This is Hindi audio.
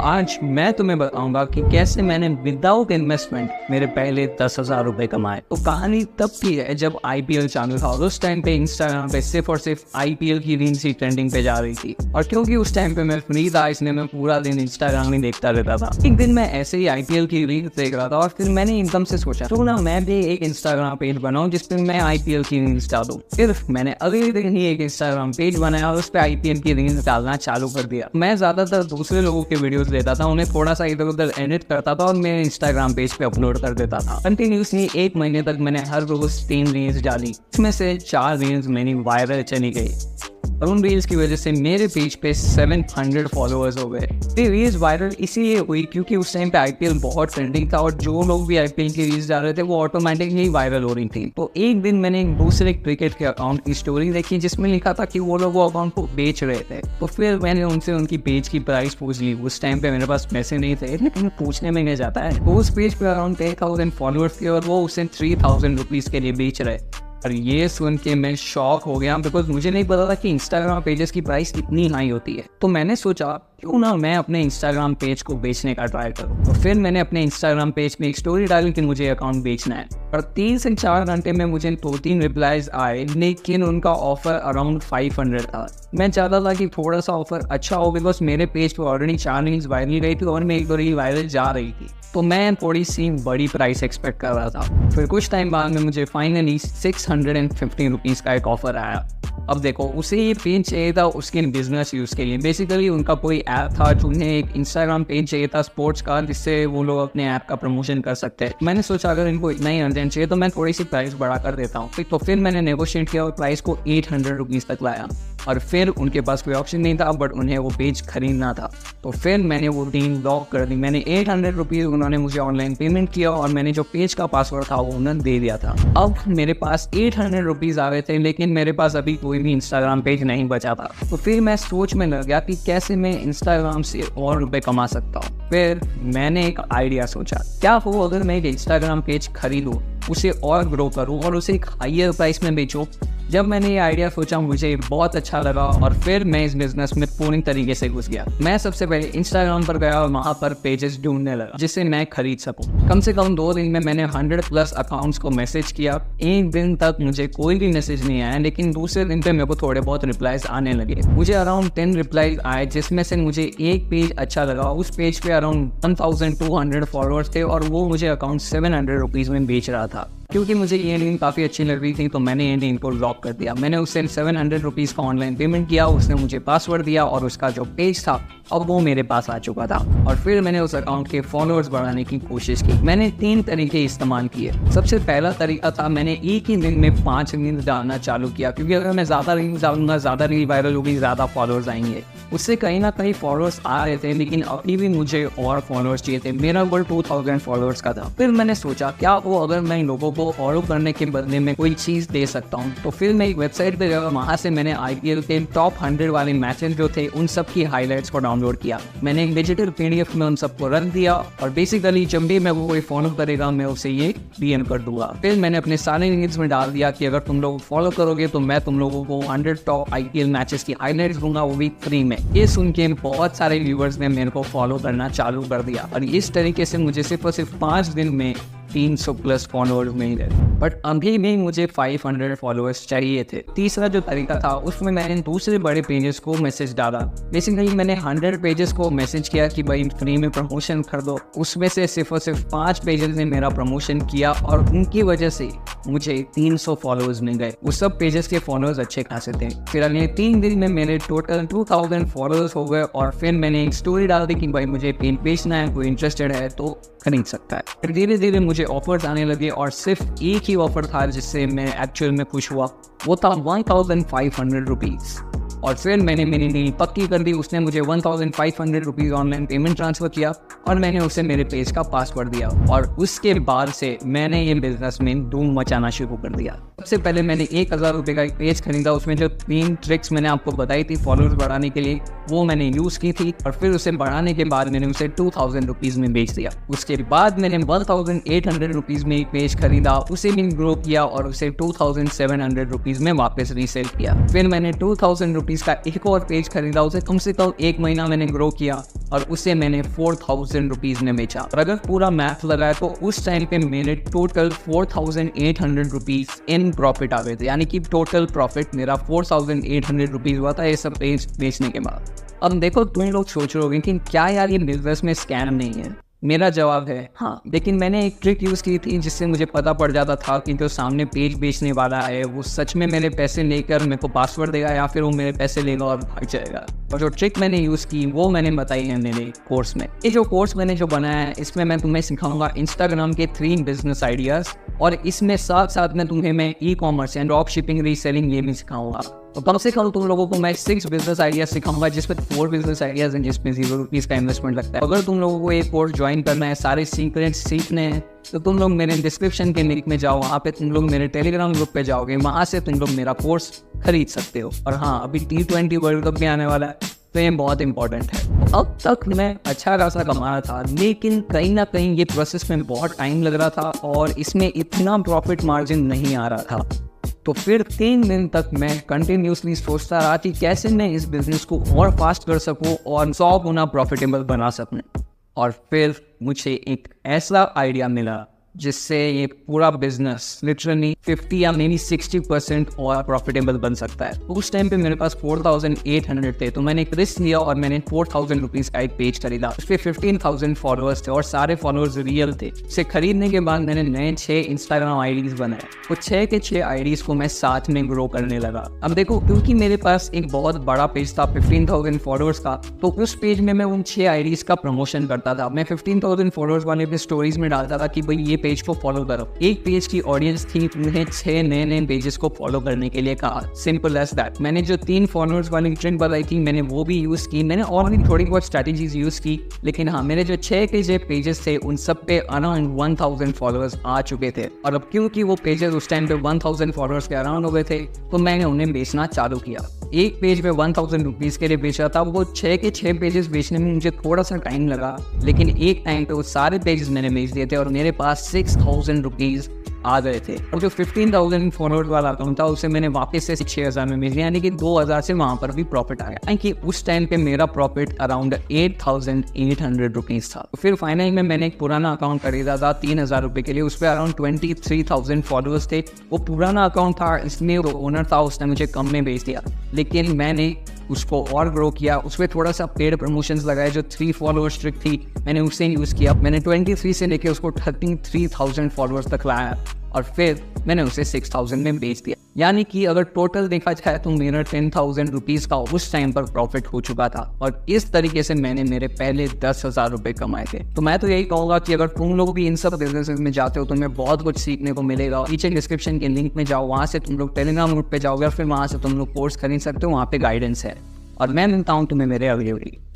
आज मैं तुम्हें बताऊंगा कि कैसे मैंने विदाउट इन्वेस्टमेंट मेरे पहले 10,000 रुपए कमाए। तो कहानी तब की है जब आईपीएल चालू था और उस टाइम पे इंस्टाग्राम पे सिर्फ और सिर्फ आईपीएल की रील्स ही ट्रेंडिंग पे जा रही थी। और क्योंकि उस टाइम पे मैं फ्री था इसलिए मैं पूरा दिन इंस्टाग्राम ही देखता रहता था। एक दिन मैं ऐसे ही आईपीएल की रील्स देख रहा था और फिर मैंने एकदम से सोचा तो ना मैं भी एक इंस्टाग्राम पेज बनाऊं जिसपे मैं आईपीएल की रील्स डालूं। फिर मैंने अगले दिन ही एक इंस्टाग्राम पेज बनाया और उस पर आईपीएल की रील्स डालना चालू कर दिया। मैं ज्यादातर दूसरे लोगों के वीडियोस लेता था, उन्हें थोड़ा सा इधर उधर एडिट करता था और मैं इंस्टाग्राम पेज पे अपलोड कर देता था। कंटिन्यूसली 1 महीने तक मैंने हर रोज 3 रील्स डाली, इसमें से 4 रील्स मेरी वायरल चली गई और उन रील्स की वजह से मेरे पेज पे 700 फॉलोअर्स हो गए। ये रील्स वायरल इसीलिए हुई क्योंकि उस टाइम पे आईपीएल बहुत ट्रेंडिंग था और जो लोग भी आईपीएल की रील्स डाल रहे थे वो ऑटोमेटिकली वायरल हो रही थी। तो एक दिन मैंने एक दूसरे क्रिकेट के अकाउंट की स्टोरी देखी जिसमें लिखा था कि वो लोग वो अकाउंट को बेच रहे थे। तो फिर मैंने उनसे उनकी पेज की प्राइस पूछ ली। उस टाइम पे मेरे पास पैसे नहीं थे लेकिन पूछने में नहीं जाता है। तो उस पेज पे अराउंड 10,000 फॉलोअर्स थे और वो उसे 3,000 रुपीज के लिए बेच रहे। और ये सुन के मैं शॉक हो गया बिकॉज मुझे नहीं पता था कि इंस्टाग्राम पेजेस की प्राइस इतनी हाई होती है। तो मैंने सोचा क्यों ना मैं अपने इंस्टाग्राम पेज को बेचने का ट्राई करूँ। तो फिर मैंने अपने इंस्टाग्राम पेज में एक स्टोरी डाली कि मुझे अकाउंट बेचना है और 3 से 4 घंटे में मुझे 2-3 रिप्लाईज आए लेकिन उनका ऑफर अराउंड 500 था। मैं चाहता था कि थोड़ा सा ऑफर अच्छा हो बिकॉज मेरे पेज पर ऑलरेडी 4 रील्स वायरल गई थी और मैं 1-2 रील वायरल जा रही थी। तो मैं थोड़ी सी बड़ी प्राइस एक्सपेक्ट कर रहा था। फिर कुछ टाइम बाद में मुझे फाइनली 650 रुपीज़ का एक ऑफर आया। अब देखो उसे ये पेज चाहिए था उसके बिजनेस यूज़ के लिए। बेसिकली उनका कोई ऐप था जो उन्हें एक इंस्टाग्राम पेज चाहिए था स्पोर्ट्स का जिससे वो लोग अपने ऐप का प्रमोशन कर सकते हैं। मैंने सोचा अगर इनको इतना ही अर्जेंट चाहिए तो मैं थोड़ी सी प्राइस बढ़ा कर देता हूँ। तो फिर मैंने नेगोशिएट किया और प्राइस को 800 रुपीज़ तक लाया और फिर उनके पास कोई ऑप्शन नहीं था बट उन्हें वो पेज खरीदना था। तो फिर मैंने वो डील लॉक कर दी। मैंने 800 रुपीज़ उन्होंने मुझे ऑनलाइन पेमेंट किया और मैंने जो पेज का पासवर्ड था वो उन्होंने दे दिया था। अब मेरे पास 800 रुपीज़ आ गए थे लेकिन मेरे पास अभी कोई भी इंस्टाग्राम पेज नहीं बचा था। तो फिर मैं सोच में लग गया कि कैसे मैं इंस्टाग्राम से और रुपए कमा सकता हूँ। फिर मैंने एक आइडिया सोचा, क्या हो अगर मैं एक इंस्टाग्राम पेज खरीदूँ, उसे और ग्रो करूँ और उसे एक हायर प्राइस में बेचूँ। जब मैंने ये आइडिया सोचा मुझे बहुत अच्छा लगा और फिर मैं इस बिजनेस में पूरी तरीके से घुस गया। मैं सबसे पहले इंस्टाग्राम पर गया और वहाँ पर पेजेस ढूंढने लगा जिसे मैं खरीद सकूँ। कम से कम 2 दिन में मैंने 100+ अकाउंट्स को मैसेज किया। एक दिन तक मुझे कोई भी मैसेज नहीं आया लेकिन दूसरे दिन पे मेरे को थोड़े बहुत रिप्लाईज आने लगे। मुझे अराउंड 10 रिप्लाईज आए जिसमें से मुझे एक पेज अच्छा लगा। उस पेज पे अराउंड 1200 फॉलोअर्स थे और वो मुझे अकाउंट 700 रुपीज़ में बेच रहा था। क्योंकि मुझे ये लिंक काफ़ी अच्छी लग रही थी तो मैंने ये लिंक को लॉक कर दिया। मैंने उससे 700 रुपीज़ का ऑनलाइन पेमेंट किया, उसने मुझे पासवर्ड दिया और उसका जो पेज था अब वो मेरे पास आ चुका था। और फिर मैंने उस अकाउंट के फॉलोअर्स बढ़ाने की कोशिश की। मैंने 3 तरीके इस्तेमाल किए। सबसे पहला तरीका था मैंने एक ही दिन में 5 रील्स डालना चालू किया क्योंकि अगर मैं ज़्यादा रील्स डालूंगा ज़्यादा रील वायरल होगी, ज़्यादा फॉलोअर्स आएंगे। उससे कहीं ना कहीं फॉलोअर्स आ रहे थे लेकिन अभी भी मुझे और फॉलोअर्स चाहिए थे। मेरा गोल 2000 फॉलोअर्स का था। फिर मैंने सोचा क्या वो अगर मैं लोगों को फॉलो करने के बदले में कोई चीज़ दे सकता हूँ। तो फिर मैं एक वेबसाइट पे गया, वहाँ से मैंने आईपीएल के टॉप 100 वाले मैचेस जो थे उन सब की हाईलाइट्स को डाउनलोड किया। मैंने एक डिजिटल पीडीएफ में उन सबको रख दिया और बेसिकली जब भी मैं वो कोई फॉलो करेगा मैं उसे ये डीएम कर दूंगा। फिर मैंने अपने सारे रील्स में डाल दिया कि अगर तुम लोग फॉलो करोगे तो मैं तुम लोगों को 100 टॉप आईपीएल मैचेस की हाईलाइट्स दूंगा, वो भी फ्री में। ये सुन के बहुत सारे व्यूअर्स ने मेरे को फॉलो करना चालू कर दिया और इस तरीके से मुझे सिर्फ और सिर्फ 5 दिन में 300+ फॉलोअर्स मिल गए। बट अभी भी मुझे 500 फॉलोअर्स चाहिए थे। तीसरा जो तरीका था उसमें मैंने दूसरे बड़े पेजेस को मैसेज डाला। बेसिकली मैंने 100 पेजेस को मैसेज किया कि भाई फ्री में प्रमोशन कर दो। उसमें से सिर्फ और सिर्फ 5 पेजेस ने मेरा प्रमोशन किया और उनकी वजह से मुझे 300 फॉलोअर्स मिल गए। उस सब पेजेस के फॉलोअर्स अच्छे खासे थे। फिर अगले 3 दिन में मेरे टोटल 2000 फॉलोअर्स हो गए और फिर मैंने एक स्टोरी डाल दी कि भाई मुझे पेज बेचना है, कोई इंटरेस्टेड है तो खरीद सकता है। फिर धीरे धीरे मुझे ऑफर्स आने लगे और सिर्फ एक ही ऑफर था जिससे मैं एक्चुअल में खुश हुआ, वो था 1500 रुपीज़। और फिर मैंने मेरी डील पक्की कर दी। उसने मुझे 1500 रुपीज़ ऑनलाइन पेमेंट ट्रांसफ़र किया और मैंने उसे मेरे पेज का पासवर्ड दिया और उसके बाद से मैंने ये बिजनेस में धूम मचाना शुरू कर दिया। सबसे पहले मैंने 1000 रुपये का एक पेज खरीदा। उसमें जो 3 ट्रिक्स मैंने आपको बताई थी फॉलोअर्स बढ़ाने के लिए वो मैंने यूज़ की थी और फिर उसे बढ़ाने के बाद मैंने उसे 2000 रुपीज़ में बेच दिया। उसके बाद मैंने 1800 रुपीज़ में एक पेज खरीदा, उसे भी ग्रो किया और उसे 2700 रुपीज़ में वापस रीसेल किया। फिर मैंने 2000 रुपीज़ का एक और पेज खरीदा, उसे कम से कम 1 महीना मैंने ग्रो किया और उसे मैंने 4000 रुपीज़ में बेचा। और अगर पूरा मैथ लगाया तो उस टाइम पे मेरे टोटल 4800 रुपीज़ इन प्रॉफिट आ गए थे, यानी कि टोटल प्रॉफिट मेरा 4800 रुपीज़ हुआ था ये सब पेज बेचने के बाद। अब देखो तुम लोग सोच रहे होगे कि क्या यार ये बिजनेस में स्कैम नहीं है। मेरा जवाब है हाँ, लेकिन मैंने एक ट्रिक यूज़ की थी जिससे मुझे पता पड़ जाता था कि जो सामने पेज बेचने वाला है वो सच में मेरे पैसे लेकर मेरे को पासवर्ड देगा या फिर वो मेरे पैसे लेगा और भाग जाएगा। और जो ट्रिक मैंने यूज़ की वो मैंने बताई है मेरे कोर्स में। ये जो कोर्स मैंने जो बनाया है इसमें मैं तुम्हें सिखाऊंगा इंस्टाग्राम के 3 बिजनेस आइडियाज़, और इसमें साथ साथ में तुम्हें मैं ecommerce and drop shipping reselling ये भी सिखाऊंगा। तो कम से कम तुम लोगों को मैं 6 बिजनेस आइडियाज सिखाऊंगा जिसमें 4 बिजनेस आइडियाज हैं जिसमें 0 रुपीज़ का इन्वेस्टमेंट लगता है। अगर तुम लोगों को ये कोर्स ज्वाइन करना है, सारे सीक्रेट्स सीखने हैं, तो तुम लोग मेरे डिस्क्रिप्शन के लिंक में जाओ, वहाँ पे तुम लोग मेरे टेलीग्राम ग्रुप पे जाओगे, वहाँ से तुम लोग मेरा कोर्स खरीद सकते हो। और हाँ, अभी T20 वर्ल्ड कप भी आने वाला है तो ये बहुत इंपॉर्टेंट है। अब तक मैं अच्छा खासा कमा रहा था, लेकिन कहीं ना कहीं ये प्रोसेस में बहुत टाइम लग रहा था और इसमें इतना प्रॉफिट मार्जिन नहीं आ रहा था। तो फिर 3 दिन तक मैं कंटिन्यूसली सोचता रहा कि कैसे मैं इस बिज़नेस को और फास्ट कर सकूं और 100 गुना प्रॉफिटेबल बना सकूं। और फिर मुझे एक ऐसा आइडिया मिला जिससे ये पूरा बिजनेस लिटरली 50 या मे बी 60% और प्रॉफिटेबल बन सकता है। उस टाइम पे मेरे पास 4800 थे, तो मैंने एक रिस्क लिया और मैंने 4000 रुपीज़ का एक पेज खरीदा। उस पर 15000 फॉलोअर्स थे और सारे फॉलोअर्स रियल थे। इसे खरीदने के बाद मैंने नए 6 इंस्टाग्राम आईडीज़ बनाए। वो 6 के 6 आईडीज़ को मैं साथ में ग्रो करने लगा। अब देखो, क्योंकि मेरे पास एक बहुत बड़ा पेज था 15000 फॉलोअर्स का, तो उस पेज में मैं उन 6 आईडीज़ का प्रमोशन करता था। मैं 15000 फॉलोअर्स वाले अपने स्टोरीज में डालता था कि भाई ये पेज को फॉलो करो। एक पेज की ऑडियंस थी, उन्हें 6 नए पेजेस को फॉलो करने के लिए कहा। Simple as that. मैंने जो 3 फॉलोअर्स वाली ट्रिक बताई थी मैंने वो भी यूज़ की। मैंने और भी थोड़ी बहुत स्ट्रैटेजीज यूज़ की, लेकिन हाँ, मेरे जो 6 के जो पेजेस थे उन सब पे अराउंड 1000 फॉलोअर्स आ चुके थे। और अब क्योंकि वो पेजेस उस टाइम पे 1000 फॉलोअर्स के अराउंड हो गए थे, तो मैंने उन्हें बेचना चालू किया। एक पेज में 1000 रुपीज़ के लिए बेचा था। वो 6 के 6 पेजेस बेचने में मुझे थोड़ा सा टाइम लगा, लेकिन एक टाइम पे वो सारे पेजेस मैंने बेच दिए थे और मेरे पास 6000 रुपीज़ आ गए थे। और जो 15000 फॉलोअर्स वाला अकाउंट था उसे मैंने वापस से 6000 में बेच दिया, यानी कि 2000 से वहाँ पर भी प्रॉफिट आ गया। यानी कि उस टाइम पे मेरा प्रॉफिट अराउंड 8800 रुपीज़ था। तो फिर फाइनली में मैंने एक पुराना अकाउंट खरीदा था 3000 रुपये के लिए। उस पर अराउंड 23000 फॉलोअर्स थे। वो पुराना अकाउंट था, इसलिए वो ओनर था, उसने मुझे कम में बेच दिया, लेकिन मैंने उसको और ग्रो किया। उसमें थोड़ा सा पेड प्रमोशंस लगाए। जो 3 फॉलोअर्स ट्रिक थी मैंने उसे यूज़ किया। मैंने 23 से लेके उसको 33000 फॉलोअर्स तक लाया और फिर मैंने उसे 6000 में बेच दिया। यानी कि अगर टोटल देखा जाए तो मेरा 10000 रुपीज़ का उस टाइम पर प्रॉफिट हो चुका था। और इस तरीके से मैंने मेरे पहले 10,000 रुपये कमाए थे। तो मैं तो यही कहूँगा कि अगर तुम लोग भी इन सब बिजनेसेस में जाते हो तो तुम्हें बहुत कुछ सीखने को मिलेगा। नीचे डिस्क्रिप्शन के लिंक में जाओ, वहाँ से तुम लोग टेलीग्राम ग्रुप पे जाओगे और फिर वहाँ से तुम लोग कोर्स खरीद सकते हो, वहाँ पे गाइडेंस है। और मैं मिलता हूँ तुम्हें मेरे अगले वीडियो।